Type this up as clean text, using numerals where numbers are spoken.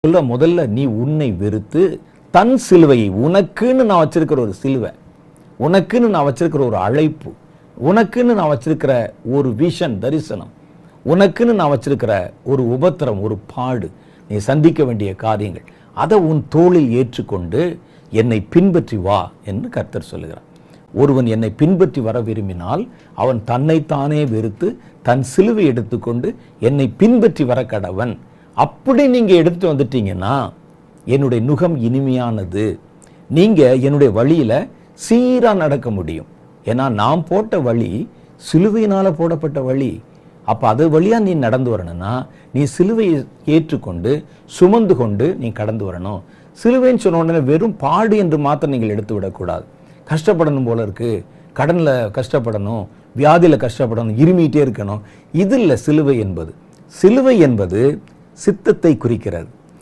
சொல்ல முதல்ல நீ உன்னை வெறுத்து தன் சிலுவையை, உனக்குன்னு நான் வச்சிருக்கிற ஒரு சிலுவை, உனக்குன்னு நான் வச்சிருக்கிற ஒரு அழைப்பு, உனக்குன்னு நான் வச்சிருக்கிற ஒரு விஷன், தரிசனம், உனக்குன்னு நான் வச்சிருக்கிற ஒரு உபத்திரம், ஒரு பாடு, நீ சந்திக்க வேண்டிய காரியங்கள், அதை உன் தோளில் ஏற்றுக்கொண்டு என்னை பின்பற்றி வா என்று கர்த்தர் சொல்லுகிறார். ஒருவன் என்னை பின்பற்றி வர விரும்பினால் அவன் தன்னைத்தானே வெறுத்து தன் சிலுவை எடுத்துக்கொண்டு என்னை பின்பற்றி வர கடவன். அப்படி நீங்க எடுத்துட்டு வந்துட்டீங்கன்னா என்னுடைய நுகம் இனிமையானது, நீங்க என்னுடைய வழியில சீரா நடக்க முடியும். ஏன்னா நான் போட்ட வழி சிலுவையினால போடப்பட்ட வழி. அப்ப அது வழியா நீ நடந்து வரணும்னா நீ சிலுவையை ஏற்றுக்கொண்டு சுமந்து கொண்டு நீ கடந்து வரணும். சிலுவைன்னு சொன்ன உடனே வெறும் பாடு என்று மாத்திரம் நீங்கள் எடுத்து விடக்கூடாது. கஷ்டப்படணும் போல இருக்கு, கடன்ல கஷ்டப்படணும், வியாதியில கஷ்டப்படணும், இருமிட்டே இருக்கணும், இது இல்லை சிலுவை என்பது. சிலுவை என்பது சித்தத்தை குறிக்கிறது.